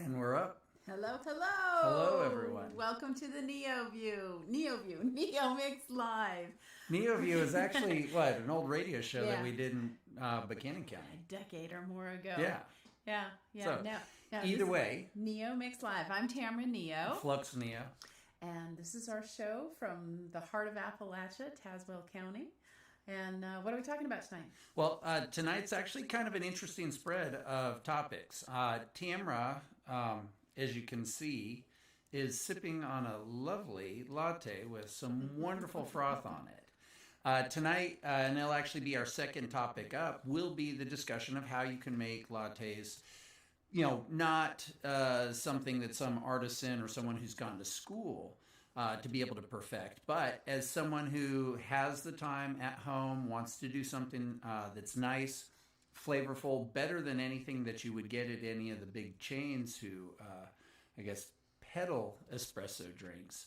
And we're up. Hello, hello. Hello, everyone. Welcome to the Neo Mix Live. Neo View is actually, what, an old radio show that we did in Buchanan County. A decade or more ago. Yeah. So, no, either way. Neo Mix Live. I'm Tamara Neo. Flux Neo. And this is our show from the heart of Appalachia, Tazewell County. And what are we talking about tonight? Well, tonight's actually kind of an interesting spread of topics. Tamara, as you can see, is sipping on a lovely latte with some wonderful froth on it. Tonight, and it'll actually be our second topic up, will be the discussion of how you can make lattes, not something that some artisan or someone who's gone to school to be able to perfect, but as someone who has the time at home, wants to do something that's nice, flavorful, better than anything that you would get at any of the big chains who, peddle espresso drinks.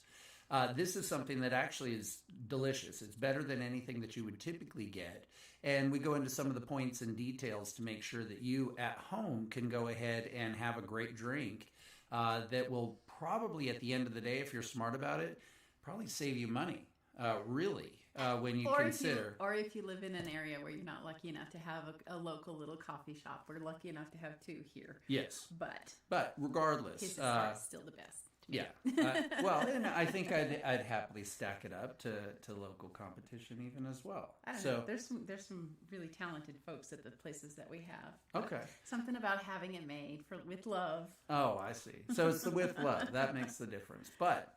This is something that actually is delicious. It's better than anything that you would typically get. And we go into some of the points and details to make sure that you at home can go ahead and have a great drink that will probably, at the end of the day, if you're smart about it, probably save you money, really, when you consider. Or if you live in an area where you're not lucky enough to have a local little coffee shop. We're lucky enough to have two here. Yes. But regardless. His is still the best. Yeah. Well, and I think I'd happily stack it up to local competition even as well. I don't know. There's some really talented folks at the places that we have. Okay. Something about having it made with love. Oh, I see. So it's the with love. That makes the difference. But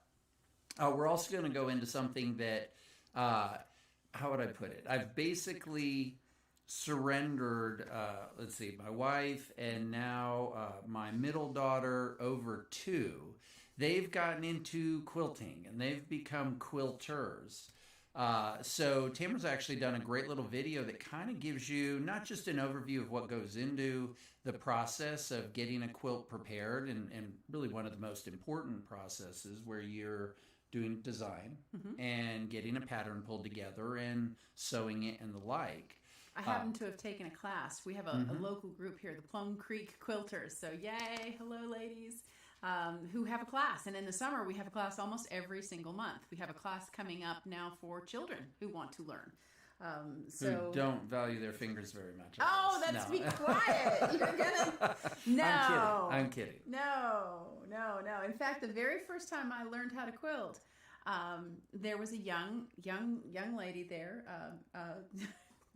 we're also going to go into something that, how would I put it? I've basically surrendered, my wife and now my middle daughter over two. They've gotten into quilting and they've become quilters. So Tamara's actually done a great little video that kind of gives you not just an overview of what goes into the process of getting a quilt prepared and really one of the most important processes where you're doing design and getting a pattern pulled together and sewing it and the like. I happen to have taken a class. We have a local group here, the Plum Creek Quilters. So yay, hello ladies, who have a class. And in the summer, we have a class almost every single month. We have a class coming up now for children who want to learn. Who don't value their fingers very much. Be quiet. You're gonna... No. I'm kidding. No. In fact, the very first time I learned how to quilt, there was a young lady there.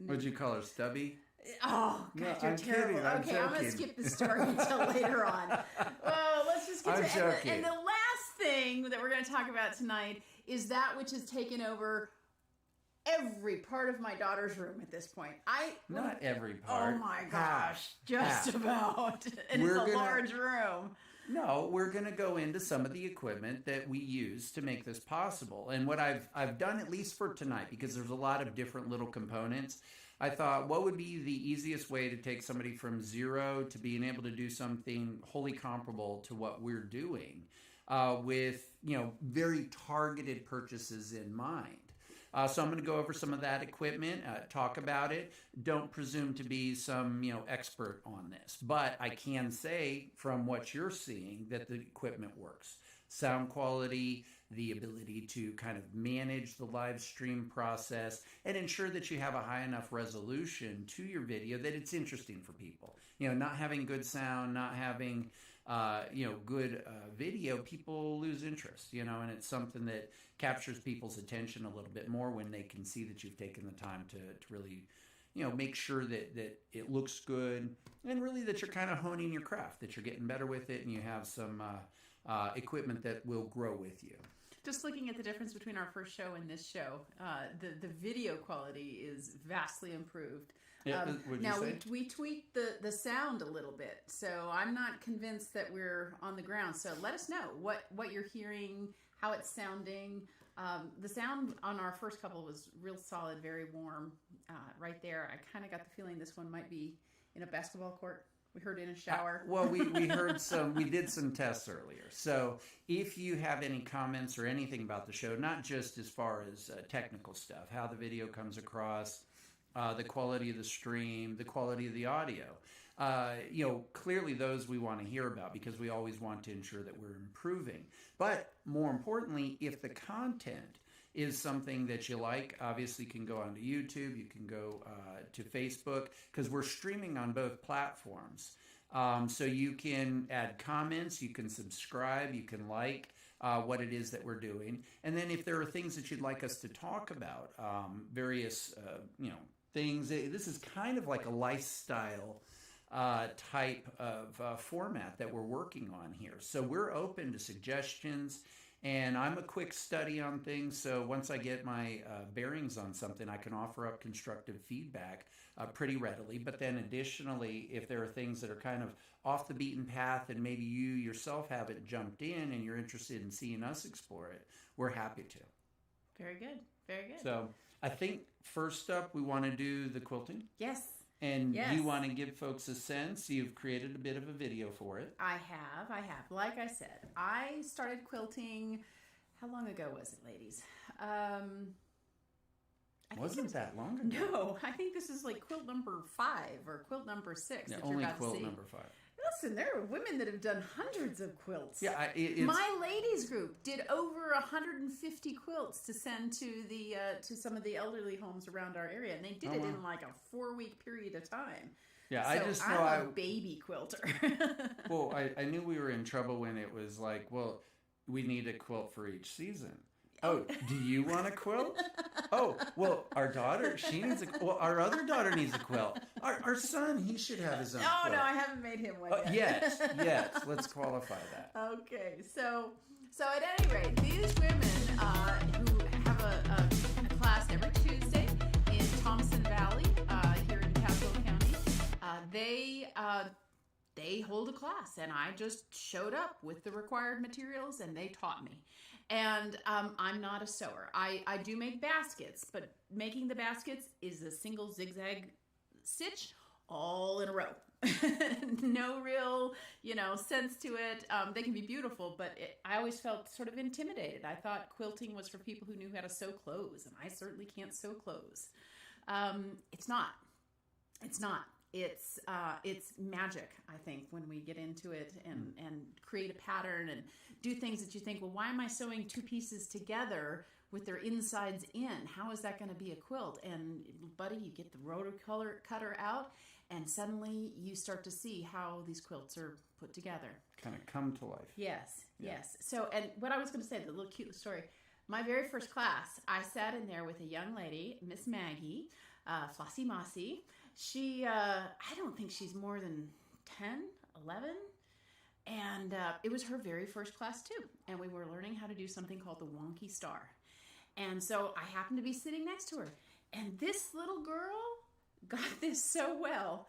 What'd you call her, Stubby? Oh, God, no, you're I'm terrible. Kidding. I'm okay, joking. I'm going to skip the story until later on. Well, let's just get to it. And the last thing that we're going to talk about tonight is that which has taken over every part of my daughter's room at this point. Not every part. Oh, my gosh. Just about. And it's a large room. No, we're going to go into some of the equipment that we use to make this possible. And what I've done, at least for tonight, because there's a lot of different little components, I thought, what would be the easiest way to take somebody from zero to being able to do something wholly comparable to what we're doing, with, very targeted purchases in mind. So I'm going to go over some of that equipment, talk about it. Don't presume to be some, expert on this, but I can say from what you're seeing that the equipment works. Sound quality, the ability to kind of manage the live stream process and ensure that you have a high enough resolution to your video that it's interesting for people. Not having good sound, not having good video, people lose interest, and it's something that captures people's attention a little bit more when they can see that you've taken the time to really, make sure that it looks good and really that you're kind of honing your craft, that you're getting better with it and you have some equipment that will grow with you. Just looking at the difference between our first show and this show, the video quality is vastly improved. Yeah, now we tweaked the sound a little bit, so I'm not convinced that we're on the ground. So let us know what you're hearing, how it's sounding. The sound on our first couple was real solid, very warm. Right there, I kind of got the feeling this one might be in a basketball court. We heard in a shower. We heard we did some tests earlier. So if you have any comments or anything about the show, not just as far as technical stuff, how the video comes across, the quality of the stream, the quality of the audio, clearly those we want to hear about because we always want to ensure that we're improving. But more importantly, if the content is something that you like, obviously you can go onto YouTube, you can go to Facebook, because we're streaming on both platforms. So you can add comments, you can subscribe, you can like what it is that we're doing. And then if there are things that you'd like us to talk about, various, things, this is kind of like a lifestyle type of format that we're working on here. So we're open to suggestions. And I'm a quick study on things, so once I get my bearings on something, I can offer up constructive feedback pretty readily. But then additionally, if there are things that are kind of off the beaten path and maybe you yourself haven't jumped in and you're interested in seeing us explore it, we're happy to. Very good. Very good. So I think first up, we want to do the quilting. Yes. And you want to give folks a sense. You've created a bit of a video for it. I have. Like I said, I started quilting, how long ago was it, ladies? Wasn't that long ago. No, I think this is like quilt number 5 or quilt number 6 that you're about quilt to see. Number 5. Listen, there are women that have done hundreds of quilts. Yeah, my ladies group did over 150 quilts to send to the to some of the elderly homes around our area, and they did it in like a 4-week period of time. Yeah, so I just know I'm a baby quilter. Well, I knew we were in trouble when it was like, well, we need a quilt for each season. Oh, do you want a quilt? Oh, well, our daughter, she needs our other daughter needs a quilt. Our son, he should have his own quilt. No, I haven't made him one yet. Yes, let's qualify that. Okay, so at any rate, these women who have a class every Tuesday in Thompson Valley, here in Castle County, they hold a class, and I just showed up with the required materials, and they taught me. And I'm not a sewer. I do make baskets, but making the baskets is a single zigzag stitch all in a row. No real, sense to it. They can be beautiful, but I always felt sort of intimidated. I thought quilting was for people who knew how to sew clothes, and I certainly can't sew clothes. It's not. It's magic, I think, when we get into it and create a pattern and do things that you think, well, why am I sewing 2 pieces together with their insides in? How is that going to be a quilt? And buddy, you get the rotor cutter out, and suddenly you start to see how these quilts are put together. Kind of come to life. Yes. So, and what I was going to say, the little cute story, my very first class, I sat in there with a young lady, Miss Maggie, Flossie Mossy. She, I don't think she's more than 10, 11. And it was her very first class too. And we were learning how to do something called the wonky star. And so I happened to be sitting next to her. And this little girl got this so well.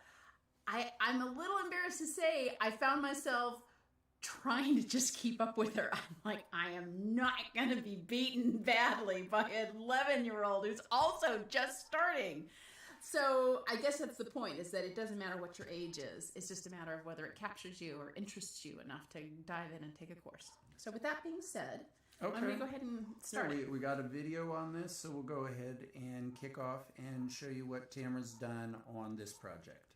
I'm a little embarrassed to say I found myself trying to just keep up with her. I'm like, I am not going to be beaten badly by an 11-year-old who's also just starting. So I guess that's the point, is that it doesn't matter what your age is. It's just a matter of whether it captures you or interests you enough to dive in and take a course. So with that being said, Okay. I'm going to go ahead and start it. We got a video on this, so we'll go ahead and kick off and show you what Tamara's done on this project.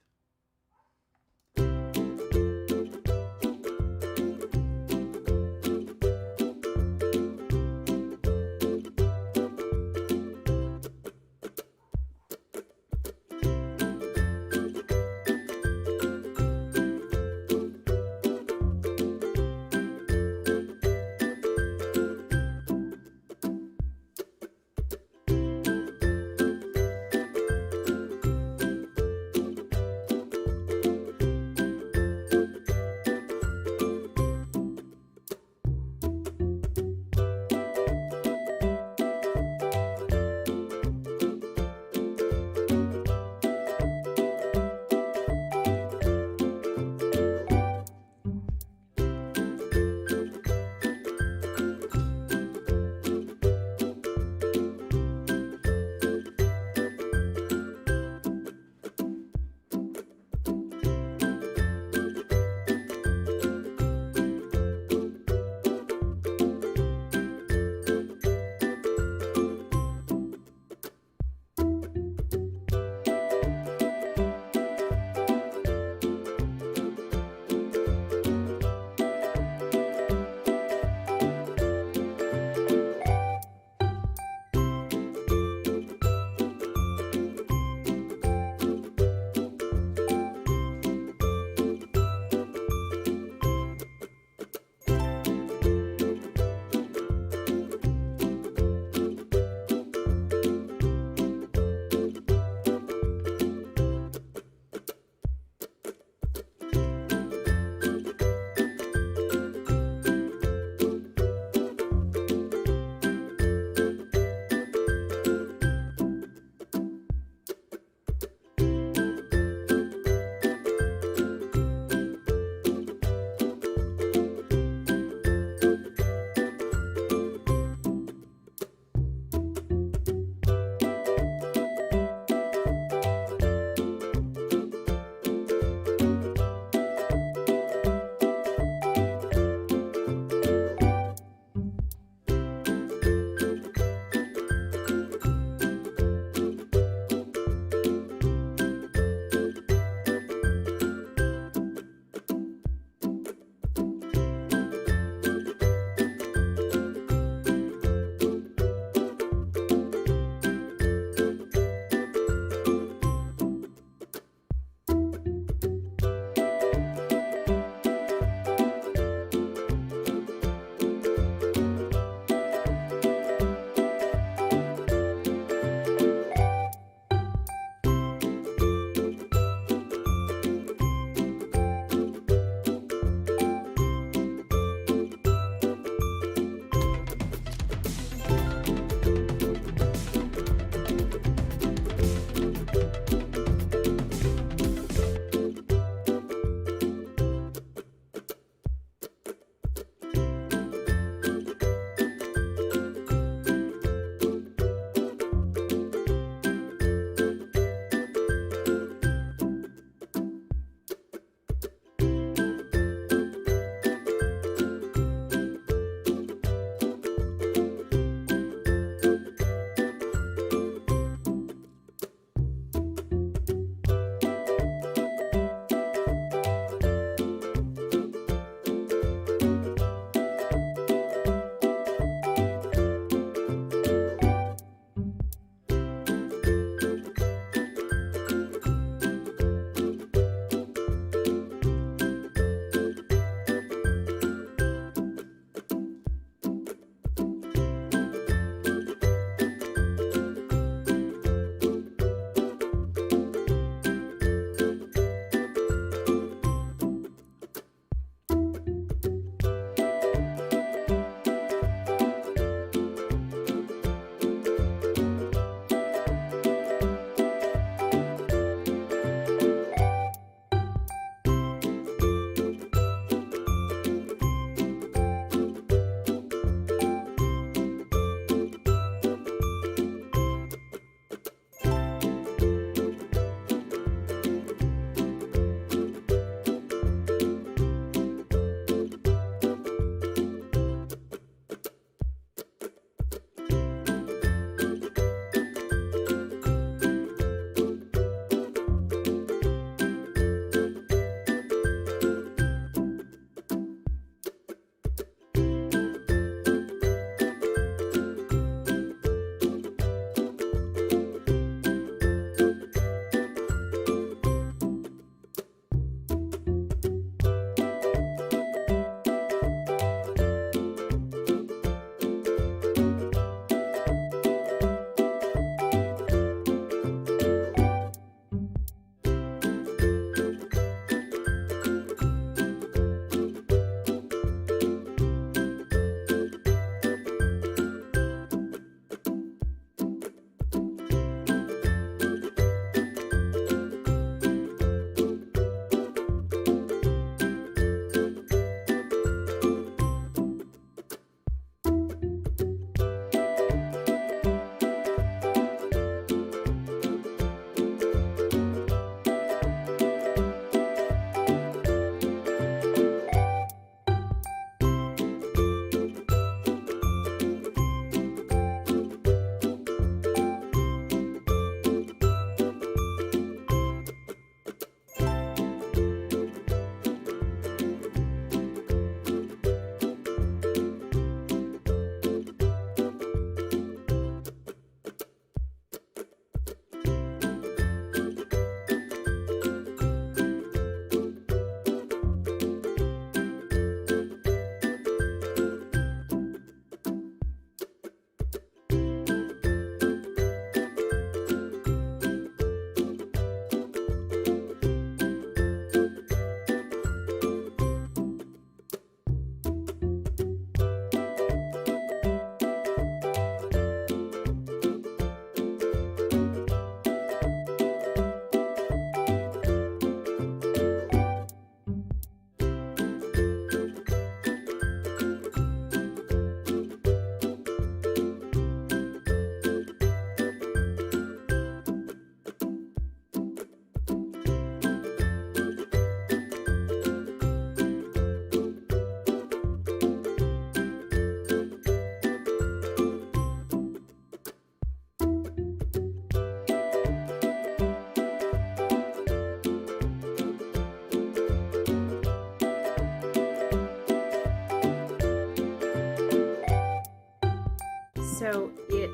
So it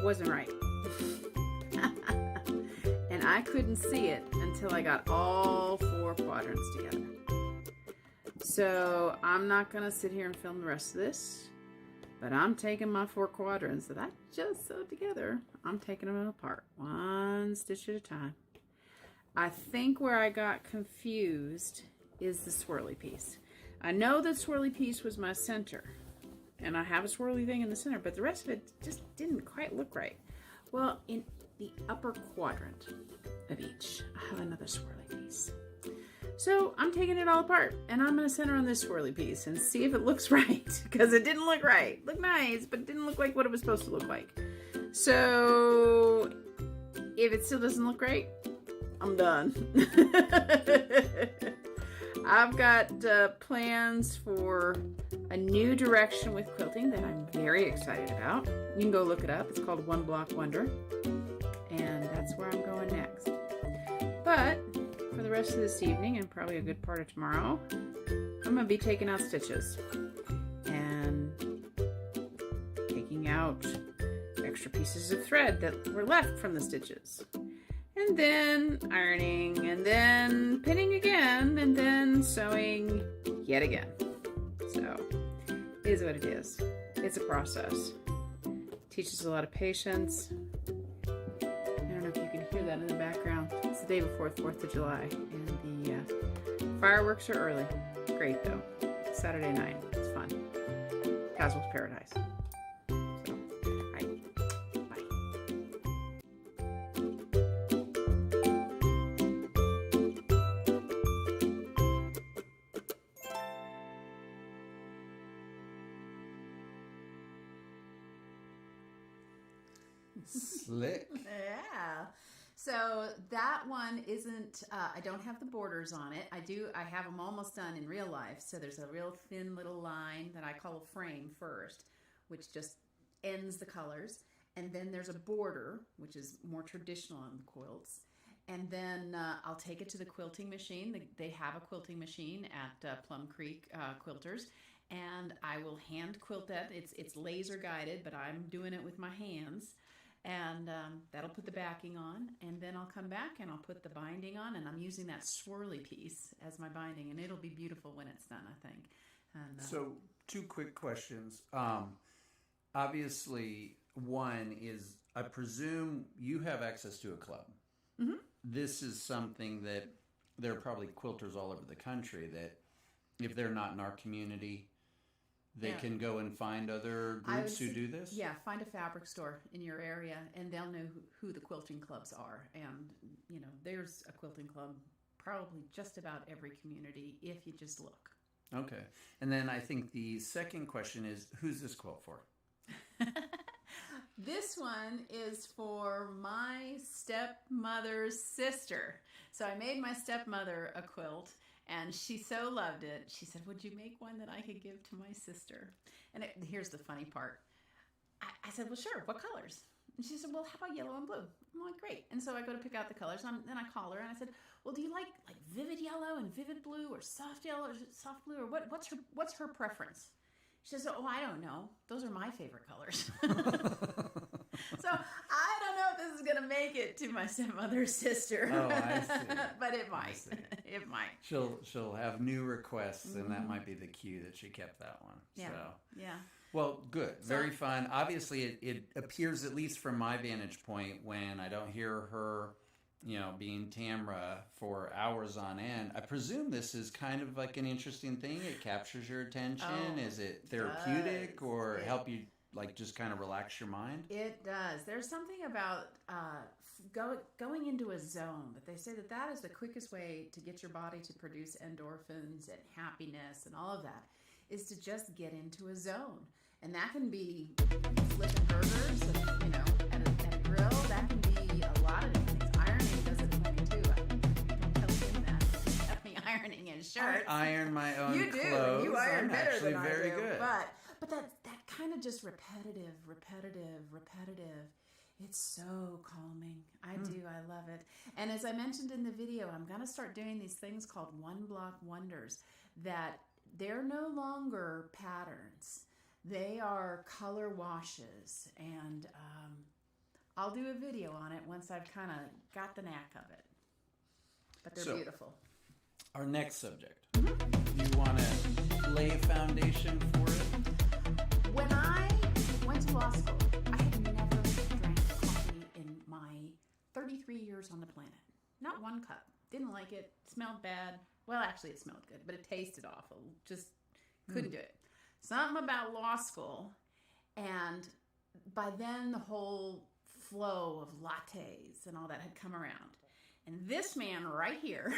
wasn't right. And I couldn't see it until I got all 4 quadrants together. So I'm not going to sit here and film the rest of this, but I'm taking my 4 quadrants that I just sewed together. I'm taking them apart, 1 stitch at a time. I think where I got confused is the swirly piece. I know that swirly piece was my center, and I have a swirly thing in the center, but the rest of it just didn't quite look right. Well, in the upper quadrant of each, I have another swirly piece. So I'm taking it all apart, and I'm going to center on this swirly piece and see if it looks right, because it didn't look right. Looked nice, but it didn't look like what it was supposed to look like. So if it still doesn't look right, I'm done. I've got plans for a new direction with quilting that I'm very excited about. You can go look it up. It's called One Block Wonder, and that's where I'm going next. But for the rest of this evening and probably a good part of tomorrow, I'm going to be taking out stitches and taking out extra pieces of thread that were left from the stitches. And then ironing, and then pinning again, and then sewing yet again. So, it is what it is. It's a process. Teaches a lot of patience. I don't know if you can hear that in the background. It's the day before 4th of July, and the fireworks are early. Great though. Saturday night. It's fun. Casual's paradise. Slick. Yeah. So that one isn't, I don't have the borders on it. I have them almost done in real life. So there's a real thin little line that I call a frame first, which just ends the colors. And then there's a border, which is more traditional on the quilts. And then I'll take it to the quilting machine. They have a quilting machine at Plum Creek Quilters. And I will hand quilt that. It's laser guided, but I'm doing it with my hands. And that'll put the backing on, and then I'll come back and I'll put the binding on, and I'm using that swirly piece as my binding, and it'll be beautiful when it's done, I think. And, so 2 quick questions. Obviously, one is, I presume you have access to a club. Mm-hmm. This is something that there are probably quilters all over the country that if they're not in our community, they can go and find other groups who do this? Yeah, find a fabric store in your area, and they'll know who the quilting clubs are. And, you know, there's a quilting club probably just about every community if you just look. Okay. And then I think the second question is, who's this quilt for? This one is for my stepmother's sister. So I made my stepmother a quilt, and she so loved it. She said, would you make one that I could give to my sister? And here's the funny part. I said, well, sure. What colors? And she said, well, how about yellow and blue? I'm like, great. And so I go to pick out the colors. And then I call her and I said, well, do you like vivid yellow and vivid blue, or soft yellow or soft blue? Or what's her preference? She says, oh, I don't know. Those are my favorite colors. So I don't know if this is going to make it to my stepmother's sister. Oh, I see. But it might. It might. She'll have new requests, and that might be the cue that she kept that one. Yeah. So. Yeah. Well, good. Very fun. Obviously, it appears, at least from my vantage point, when I don't hear her, being Tamra for hours on end. I presume this is kind of like an interesting thing. It captures your attention. Oh, is it therapeutic or help you just kind of relax your mind? It does. There's something about going into a zone, but they say that is the quickest way to get your body to produce endorphins and happiness and all of that, is to just get into a zone. And that can be flipping burgers, at a grill. That can be a lot of different things. Ironing does it for me too. I tell you that. You have me ironing in shirts. I iron my own You do. clothes. You iron I'm better actually than very I do. good. But that kind of just repetitive. It's so calming. I do. I love it. And as I mentioned in the video, I'm going to start doing these things called one block wonders, that they're no longer patterns. They are color washes, and I'll do a video on it once I've kind of got the knack of it. But they're beautiful. Our next subject. You want to lay a foundation for it? When I went to law school, I had never drank coffee in my 33 years on the planet. Not one cup. Didn't like it. Smelled bad. Well, actually, it smelled good, but it tasted awful. Just couldn't do it. Something about law school, and by then the whole flow of lattes and all that had come around. And this man right here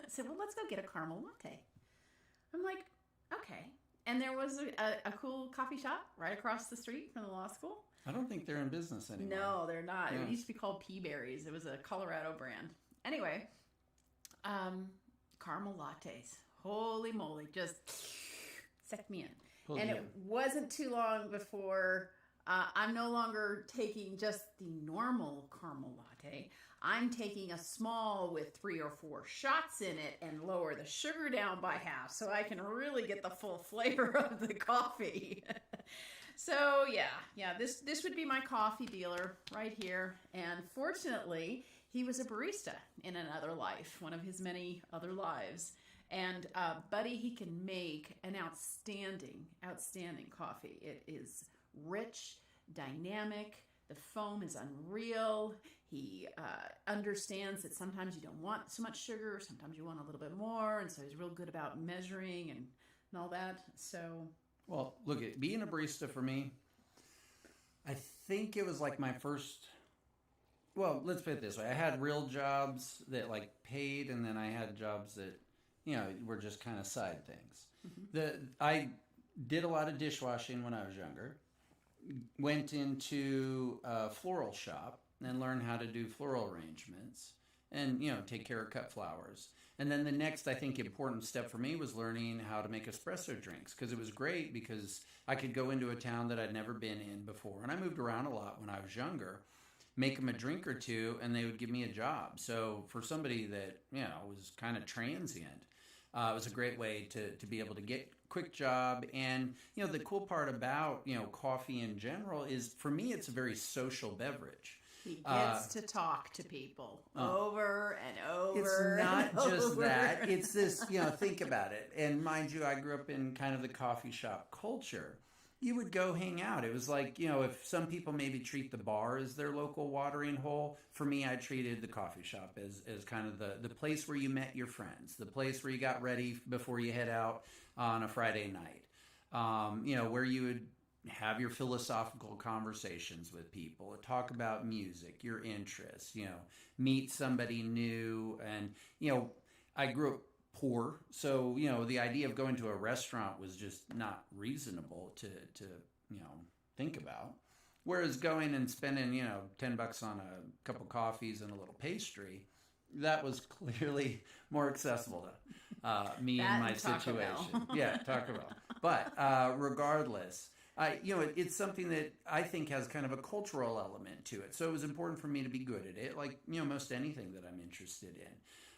said, well, let's go get a caramel latte. I'm like, okay. And there was a cool coffee shop right across the street from the law school. I don't think they're in business anymore. No, they're not. Yeah. It used to be called Peaberry's. It was a Colorado brand. Anyway, caramel lattes. Holy moly. Just sucked me in. And it wasn't too long before I'm no longer taking just the normal caramel latte. I'm taking a small with 3 or 4 shots in it and lower the sugar down by half so I can really get the full flavor of the coffee. So yeah, this would be my coffee dealer right here. And fortunately, he was a barista in another life, one of his many other lives. And buddy, he can make an outstanding coffee. It is rich, dynamic. The foam is unreal. He understands that sometimes you don't want so much sugar, sometimes you want a little bit more, and so he's real good about measuring and all that. So, well, look, at being a barista for me, I think it was like my first. Well, let's put it this way: I had real jobs that like paid, and then I had jobs that were just kind of side things. Mm-hmm. I did a lot of dishwashing when I was younger. Went into a floral shop and learned how to do floral arrangements and, take care of cut flowers. And then the next, I think, important step for me was learning how to make espresso drinks, because it was great because I could go into a town that I'd never been in before. And I moved around a lot when I was younger, make them a drink or two, and they would give me a job. So for somebody that, was kind of transient, it was a great way to be able to get quick job. And, the cool part about, coffee in general is, for me, it's a very social beverage. He gets to talk to people over and over. It's not just that. It's this, think about it. And mind you, I grew up in kind of the coffee shop culture. You would go hang out. It was like, if some people maybe treat the bar as their local watering hole, for me, I treated the coffee shop as kind of the place where you met your friends, the place where you got ready before you head out on a Friday night, where you would have your philosophical conversations with people, talk about music, your interests, meet somebody new. And, I grew up poor. So, the idea of going to a restaurant was just not reasonable to think about. Whereas going and spending, $10 on a couple coffees and a little pastry, that was clearly more accessible to me and my situation. Yeah, Taco Bell. But regardless, it's something that I think has kind of a cultural element to it. So it was important for me to be good at it, like, most anything that I'm interested in.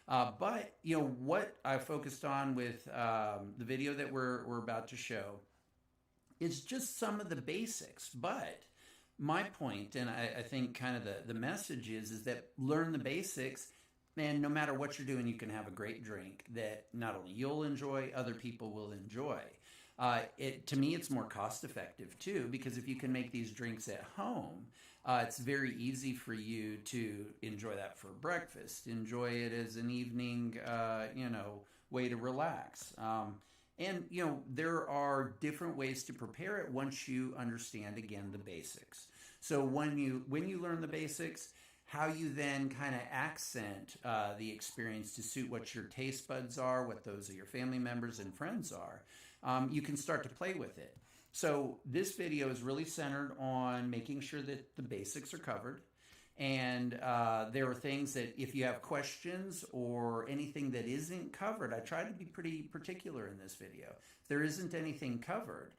But what I focused on with the video that we're about to show is just some of the basics. But my point, and I think kind of the message is that learn the basics, and no matter what you're doing, you can have a great drink that not only you'll enjoy, other people will enjoy. To me, it's more cost effective too, because if you can make these drinks at home, it's very easy for you to enjoy that for breakfast, enjoy it as an evening, way to relax. And there are different ways to prepare it once you understand, again, the basics. So when you learn the basics, how you then kind of accent the experience to suit what your taste buds are, what those of your family members and friends are, you can start to play with it. So this video is really centered on making sure that the basics are covered. And there are things that if you have questions or anything that isn't covered, I try to be pretty particular in this video. If there isn't anything covered,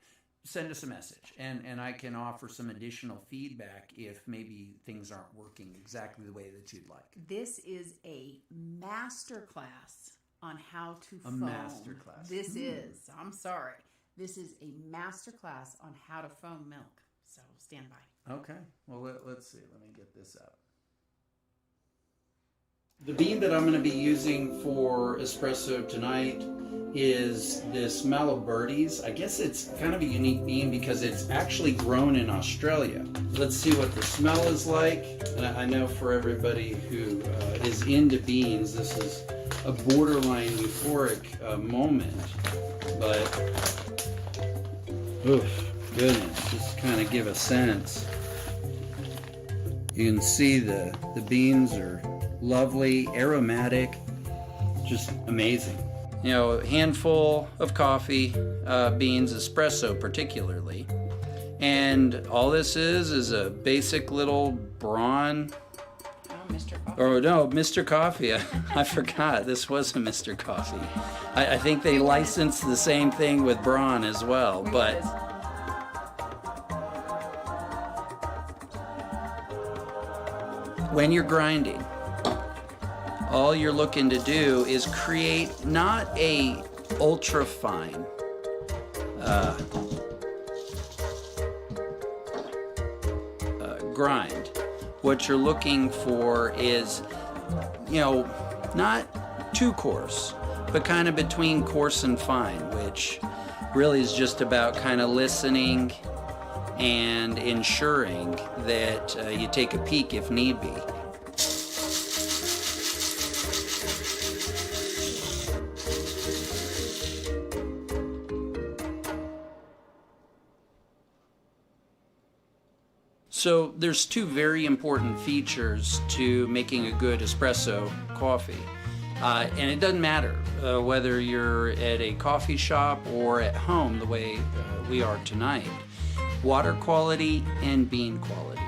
send us a message and I can offer some additional feedback if maybe things aren't working exactly the way that you'd like. This is a masterclass on how to A foam. masterclass. This is, I'm sorry, This is a master class on how to foam milk. So stand by. Okay. Well, let's see. Let me get this up. The bean that I'm going to be using for espresso tonight is this Malaberties. I guess it's kind of a unique bean because it's actually grown in Australia. Let's see what the smell is like. And I know for everybody who is into beans, this is a borderline euphoric moment. But, oof, goodness, just kind of give a sense. You can see the beans are lovely, aromatic, just amazing. You know, a handful of coffee beans, espresso particularly, and all this is a basic little Braun. Oh, Mr. Coffee. Oh no, Mr. Coffee. I forgot this was a Mr. Coffee. I think they licensed the same thing with Braun as well, but. When you're grinding, all you're looking to do is create not a ultra fine grind. What you're looking for is, you know, not too coarse, but kind of between coarse and fine, which really is just about kind of listening and ensuring that you take a peek if need be. So there's two very important features to making a good espresso coffee. And it doesn't matter whether you're at a coffee shop or at home the way we are tonight. Water quality and bean quality.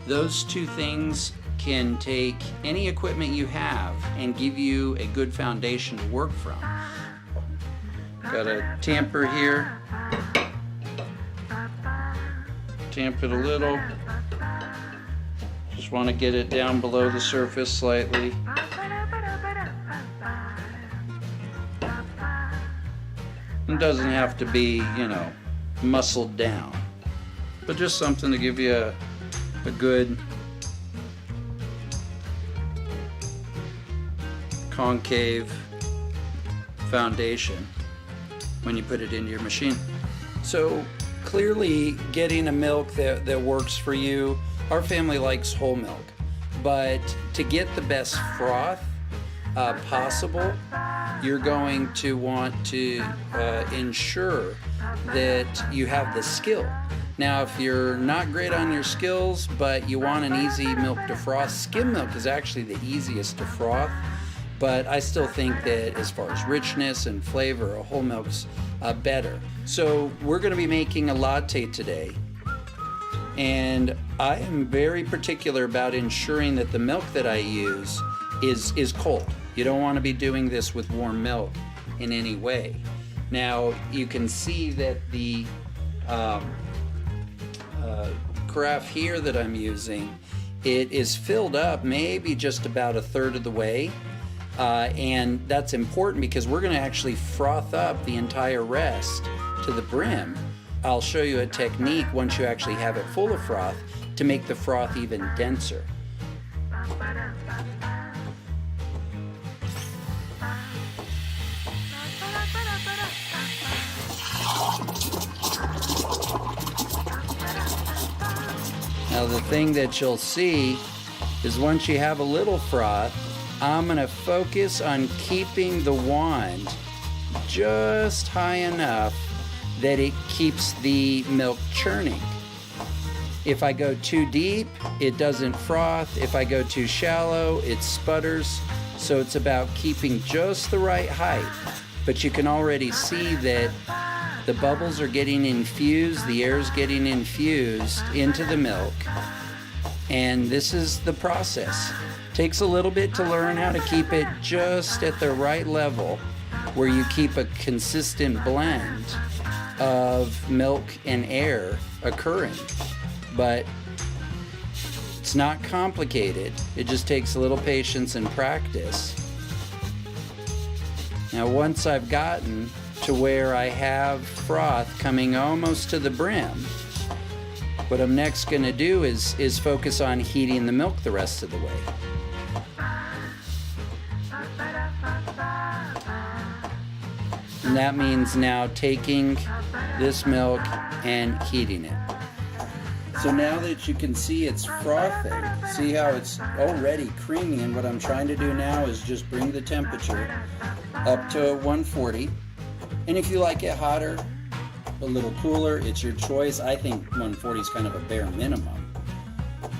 Those two things can take any equipment you have and give you a good foundation to work from. Got a tamper here. Tamp it a little. Just want to get it down below the surface slightly. It doesn't have to be, you know, muscled down, but just something to give you a good concave foundation when you put it into your machine. So clearly getting a milk that works for you. Our family likes whole milk, but to get the best froth possible, you're going to want to ensure that you have the skill. Now, if you're not great on your skills, but you want an easy milk to froth, skim milk is actually the easiest to froth, but I still think that as far as richness and flavor, a whole milk's better. So we're going to be making a latte today, and I am very particular about ensuring that the milk that I use is cold. You don't want to be doing this with warm milk in any way. Now, you can see that the carafe here that I'm using, it is filled up maybe just about a third of the way. And that's important because we're going to actually froth up the entire rest to the brim. I'll show you a technique once you actually have it full of froth to make the froth even denser. Now the thing that you'll see is once you have a little froth, I'm going to focus on keeping the wand just high enough that it keeps the milk churning. If I go too deep, it doesn't froth. If I go too shallow, it sputters. So it's about keeping just the right height. But you can already see that the bubbles are getting infused, the air is getting infused into the milk. And this is the process. Takes a little bit to learn how to keep it just at the right level where you keep a consistent blend of milk and air occurring. But it's not complicated. It just takes a little patience and practice. Now once I've gotten to to where I have froth coming almost to the brim. What I'm next going to do is focus on heating the milk the rest of the way. And that means now taking this milk and heating it. So now that you can see it's frothing, see how it's already creamy, and what I'm trying to do now is just bring the temperature up to 140. And if you like it hotter, a little cooler, it's your choice. I think 140 is kind of a bare minimum.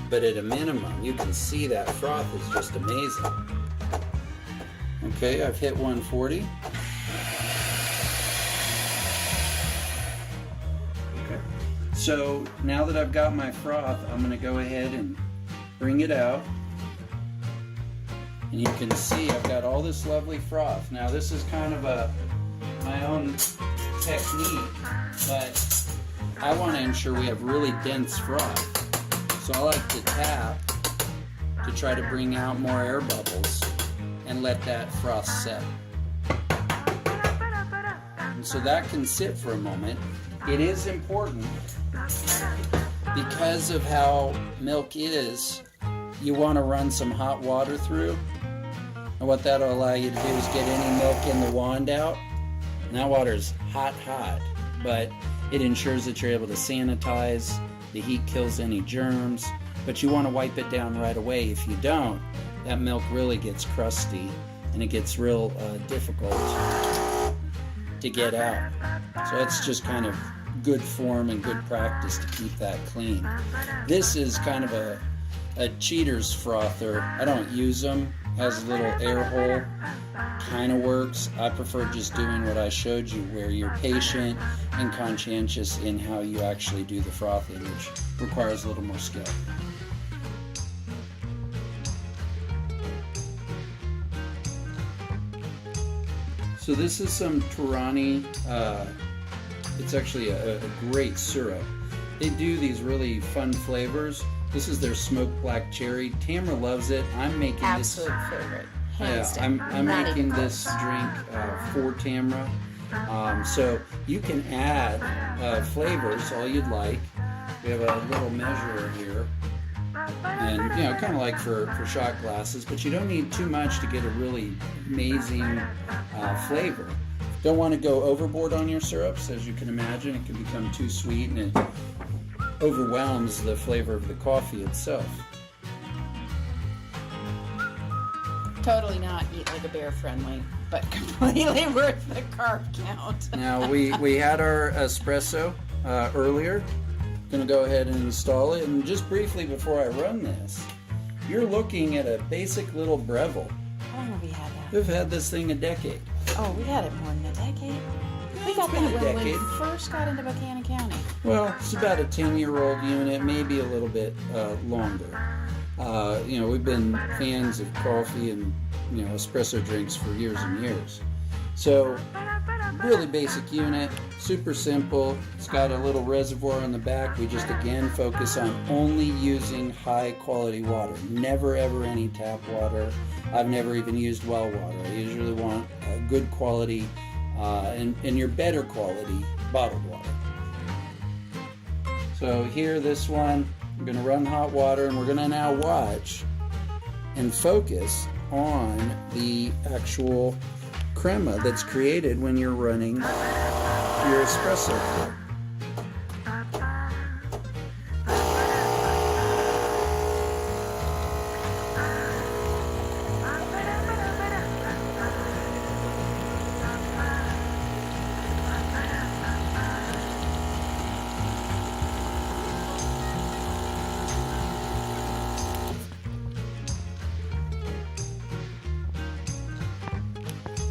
But at a minimum, you can see that froth is just amazing. Okay, I've hit 140. So now that I've got my froth, I'm going to go ahead and bring it out. And you can see I've got all this lovely froth. Now this is kind of my own technique, but I want to ensure we have really dense froth. So I like to tap to try to bring out more air bubbles and let that froth set. And so that can sit for a moment. It is important because of how milk is, you want to run some hot water through. And what that'll allow you to do is get any milk in the wand out. And that water's hot, but it ensures that you're able to sanitize. The heat kills any germs, but you want to wipe it down right away. If you don't, that milk really gets crusty and it gets real difficult to get out. So it's just kind of good form and good practice to keep that clean. This is kind of a cheater's frother. I don't use them. Has a little air hole. Kind of works. I prefer just doing what I showed you, where you're patient and conscientious in how you actually do the frothing, which requires a little more skill. So this is some Torani. It's actually a great syrup. They do these really fun flavors. This is their smoked black cherry. Tamara loves it. I'm making Absolute favorite. Hands down. I'm Not making even this close. drink for Tamara. So you can add flavors all you'd like. We have a little measurer here. And, you know, kind of like for shot glasses, but you don't need too much to get a really amazing flavor. Don't want to go overboard on your syrups. As you can imagine, it can become too sweet and it overwhelms the flavor of the coffee itself. Totally not eat like a bear friendly, but completely worth the carb count. Now we had our espresso earlier. Going to go ahead and install it, and just briefly before I run this, you're looking at a basic little Breville. How long have we had that? We've had this thing a decade. Oh, we had it more than a decade. We It's got been that a when we decade. first got into Buchanan County. Well, it's about a 10-year-old unit, maybe a little bit longer. You know, we've been fans of coffee and, you know, espresso drinks for years and years. So, really basic unit, super simple. It's got a little reservoir in the back. We just, again, focus on only using high quality water. Never ever any tap water. I've never even used well water. I usually want good quality and your better quality bottled water. So here, this one, I'm going to run hot water, and we're going to now watch and focus on the actual crema that's created when you're running your espresso pour.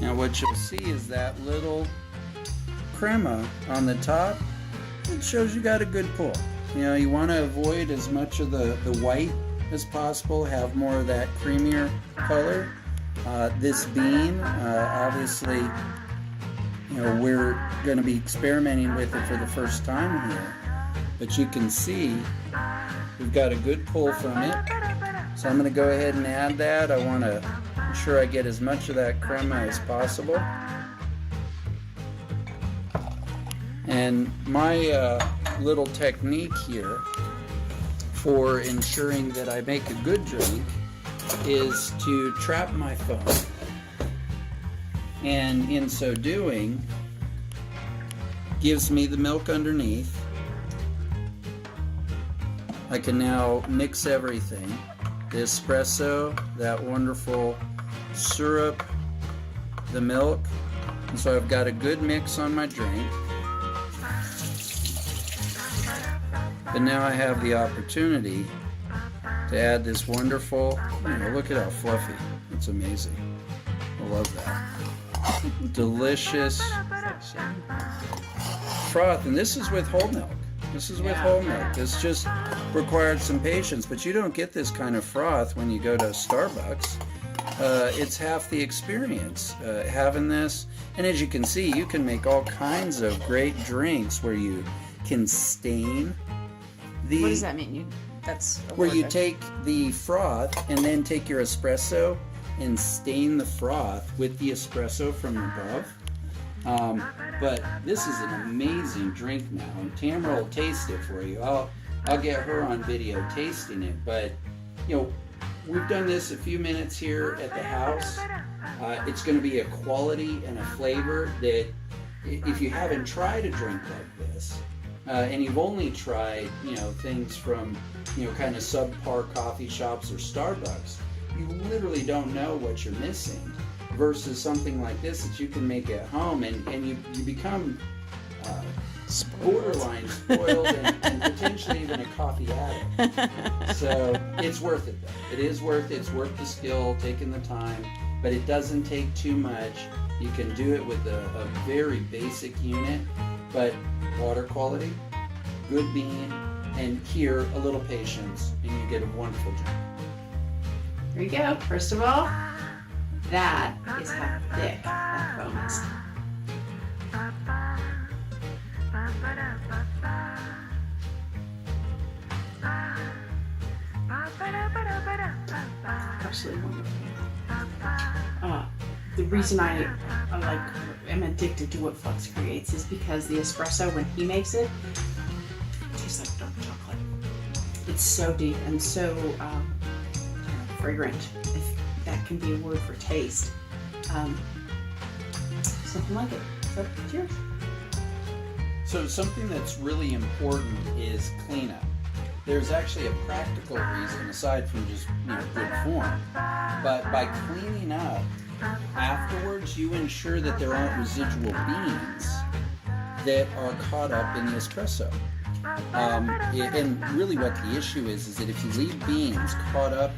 Now what you'll see is that little crema on the top. It shows you got a good pull. You know, you want to avoid as much of the white as possible, have more of that creamier color. This bean, obviously, you know, we're going to be experimenting with it for the first time here. But you can see we've got a good pull from it. So I'm going to go ahead and add that. I want to ensure I get as much of that crema as possible. And my little technique here for ensuring that I make a good drink is to trap my phone. And in so doing, gives me the milk underneath. I can now mix everything. The espresso, that wonderful syrup, the milk. And so I've got a good mix on my drink. But now I have the opportunity to add this wonderful, look at how fluffy. It's amazing. I love that. Delicious froth. And this is with whole milk. This is with whole milk. This just required some patience, but you don't get this kind of froth when you go to Starbucks. It's half the experience having this. And as you can see, you can make all kinds of great drinks where you can stain the... What does that mean? That's where you take the froth and then take your espresso and stain the froth with the espresso from above. But this is an amazing drink now, and Tamara will taste it for you. I'll get her on video tasting it, but we've done this a few minutes here at the house. It's going to be a quality and a flavor that if you haven't tried a drink like this, and you've only tried things from kind of subpar coffee shops or Starbucks, you literally don't know what you're missing. Versus something like this that you can make at home, and you become borderline spoiled and potentially even a coffee addict. So it's worth it though. It is worth it. It's worth the skill, taking the time, but it doesn't take too much. You can do it with a very basic unit, but water quality, good bean, and here a little patience, and you get a wonderful drink. Here you go. First of all, that is how thick that foam is. Absolutely wonderful. The reason I am addicted to what Flux creates is because the espresso, when he makes it, tastes like dark chocolate. It's so deep and so fragrant, if that can be a word for taste. Something like it. So, cheers. So something that's really important is cleanup. There's actually a practical reason aside from just good form, but by cleaning up afterwards, you ensure that there aren't residual beans that are caught up in the espresso. And really what the issue is that if you leave beans caught up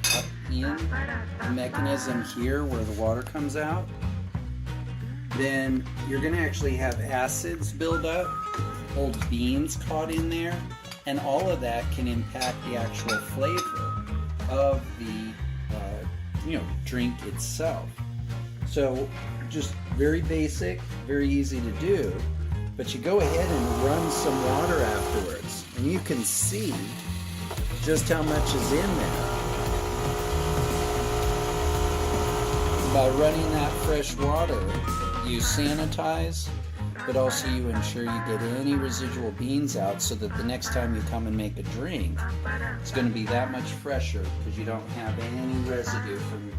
in the mechanism here where the water comes out, then you're going to actually have acids build up, old beans caught in there, and all of that can impact the actual flavor of the drink itself. So just very basic, very easy to do, but you go ahead and run some water afterwards, and you can see just how much is in there. By running that fresh water, you sanitize, but also you ensure you get any residual beans out so that the next time you come and make a drink, it's going to be that much fresher because you don't have any residue from,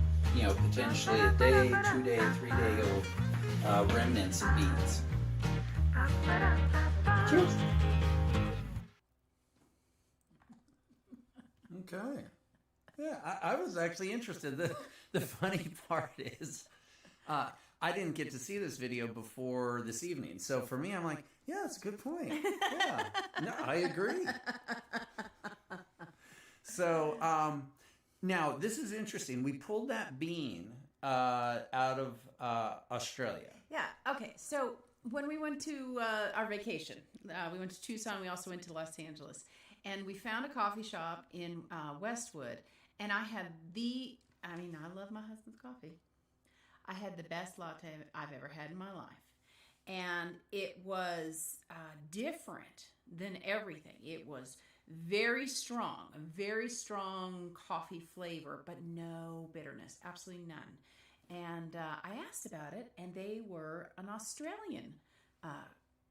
potentially a day, 2 day, 3 day old remnants of beans. Cheers. Okay. Yeah, I was actually interested. The funny part is, I didn't get to see this video before this evening. So for me, I'm like, yeah, that's a good point. Yeah, no, I agree. So now this is interesting. We pulled that bean out of Australia. Yeah. Okay. So when we went to our vacation, we went to Tucson. We also went to Los Angeles, and we found a coffee shop in Westwood. And I had I love my husband's coffee. I had the best latte I've ever had in my life. And it was different than everything. It was very strong, a very strong coffee flavor, but no bitterness, absolutely none. And I asked about it, and they were an Australian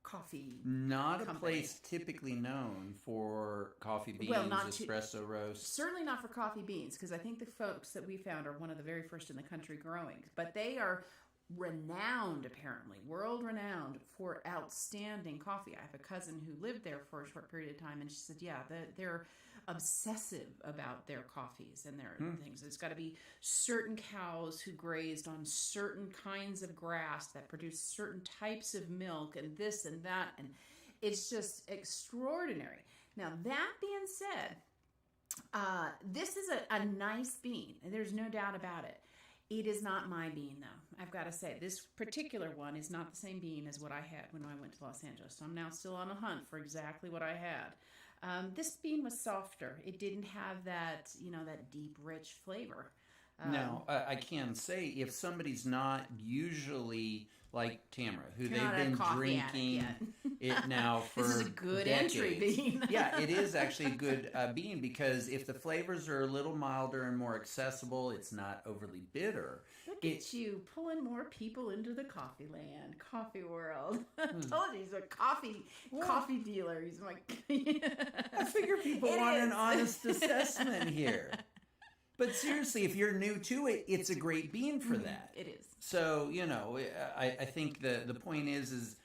coffee. Not a company. place typically known for coffee beans, Well, not espresso roasts. Certainly not for coffee beans, because I think the folks that we found are one of the very first in the country growing. But they are renowned, apparently, world renowned for outstanding coffee. I have a cousin who lived there for a short period of time, and she said, yeah, they're obsessive about their coffees and their things. It's got to be certain cows who grazed on certain kinds of grass that produce certain types of milk and this and that, and it's just extraordinary. Now, that being said, this is a nice bean, and there's no doubt about it. It is not my bean, though. I've got to say, this particular one is not the same bean as what I had when I went to Los Angeles. So I'm now still on a hunt for exactly what I had. This bean was softer. It didn't have that, that deep, rich flavor. Now, I can say if somebody's not usually like Tamara, who You're they've not a been coffee drinking addict it now for This is a good decades. entry bean. Yeah, it is actually a good bean because if the flavors are a little milder and more accessible, it's not overly bitter. Look at you pulling more people into the coffee land, coffee world. I told you he's a coffee dealer. He's like, I figure people want an honest assessment here. But seriously, if you're new to it, it's a great bean for that. It is. So, I think the point is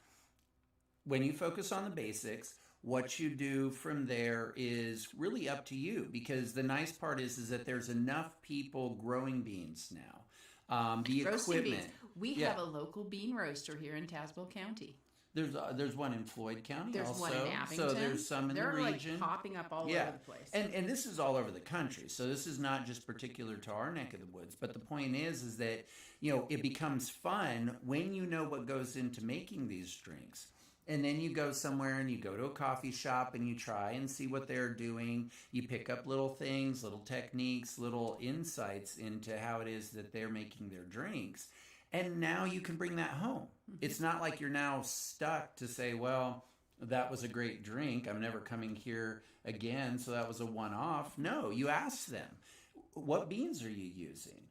when you focus on the basics, what you do from there is really up to you, because the nice part is that there's enough people growing beans now. The Roasting equipment. beans. We have a local bean roaster here in Tazewell County. There's one in Floyd County There's also. one in Abington. So there's some in the region. They're popping up all over the place. And this is all over the country. So this is not just particular to our neck of the woods. But the point is that, it becomes fun when you know what goes into making these drinks. And then you go somewhere and you go to a coffee shop and you try and see what they're doing. You pick up little things, little techniques, little insights into how it is that they're making their drinks. And now you can bring that home. It's not like you're now stuck to say, well, that was a great drink. I'm never coming here again, so that was a one-off. No, you ask them, what beans are you using?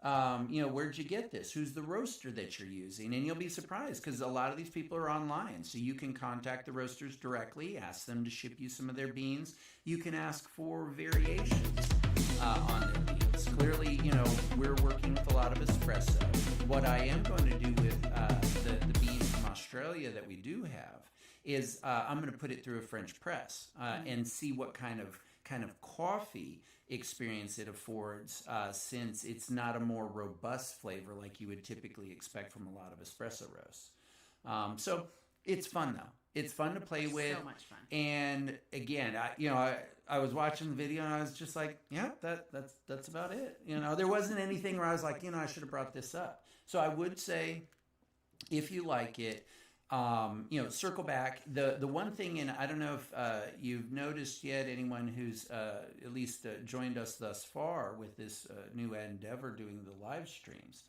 Where'd you get this? Who's the roaster that you're using? And you'll be surprised because a lot of these people are online. So you can contact the roasters directly, ask them to ship you some of their beans. You can ask for variations on their beans. Clearly, we're working with a lot of espresso. What I am going to do with the beans from Australia that we do have is I'm going to put it through a French press and see what kind of coffee experience it affords, since it's not a more robust flavor like you would typically expect from a lot of espresso roasts. So it's fun though. It's fun to play with. So much fun. And again, I was watching the video and I was just like, yeah, that's about it. There wasn't anything where I was like, I should have brought this up. So I would say, if you like it, circle back. The one thing, and I don't know if you've noticed yet, anyone who's at least joined us thus far with this new endeavor doing the live streams,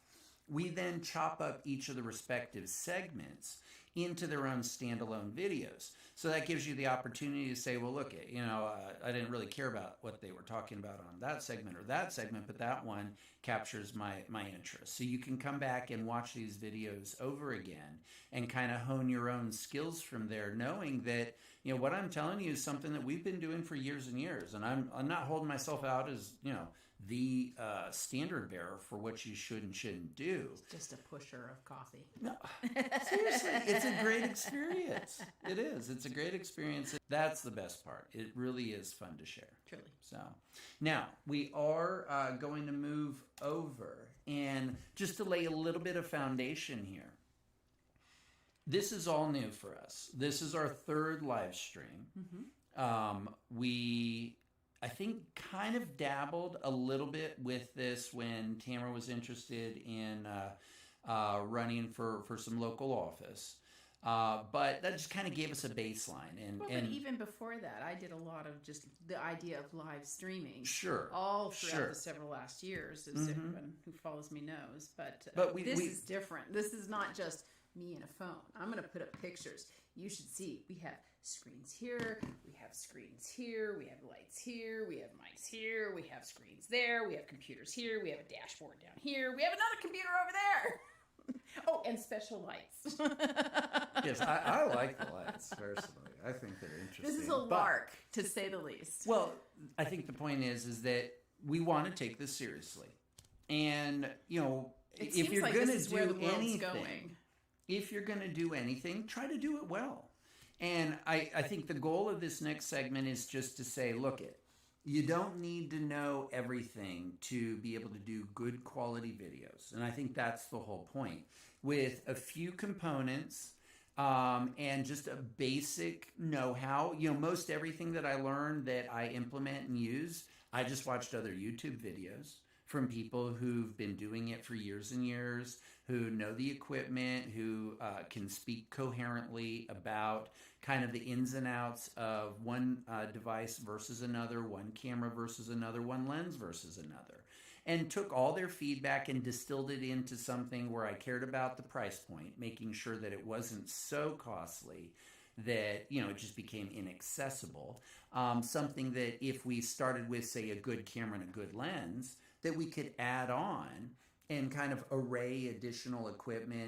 we then chop up each of the respective segments into their own standalone videos. So that gives you the opportunity to say, well, look, I didn't really care about what they were talking about on that segment or that segment, but that one captures my interest. So you can come back and watch these videos over again and kind of hone your own skills from there, knowing that, what I'm telling you is something that we've been doing for years and years. And I'm not holding myself out as, the standard bearer for what you should and shouldn't do. It's just a pusher of coffee. No, seriously, it's a great experience. It is. It's a great experience. That's the best part. It really is fun to share. Truly. So now we are going to move over, and just to lay a little bit of foundation here. This is all new for us. This is our third live stream. We, I think, kind of dabbled a little bit with this when Tamara was interested in running for some local office. But that just kind of gave us a baseline. But even before that, I did a lot of just the idea of live streaming. Sure. All throughout the several last years, as everyone who follows me knows. But this is different. This is not just me and a phone. I'm going to put up pictures. You should see. We have screens here. We have screens here. We have lights here. We have mics here. We have screens there. We have computers here. We have a dashboard down here. We have another computer over there. Oh, and special lights. Yes, I like the lights, personally. I think they're interesting. This is a lark, to say the least. Well, I think the point is that we want to take this seriously. And, you know, it if seems you're like going this is to where do the world's anything, going. if you're going to do anything, try to do it well. And I think the goal of this next segment is just to say, look it, you don't need to know everything to be able to do good quality videos. And I think that's the whole point. With a few components and just a basic know-how, you know, most everything that I learned that I implement and use, I just watched other YouTube videos from people who've been doing it for years and years, who know the equipment, who can speak coherently about kind of the ins and outs of one device versus another, one camera versus another, one lens versus another, and took all their feedback and distilled it into something where I cared about the price point, making sure that it wasn't so costly that, you know, it just became inaccessible. Something that if we started with, say, a good camera and a good lens, that we could add on and kind of array additional equipment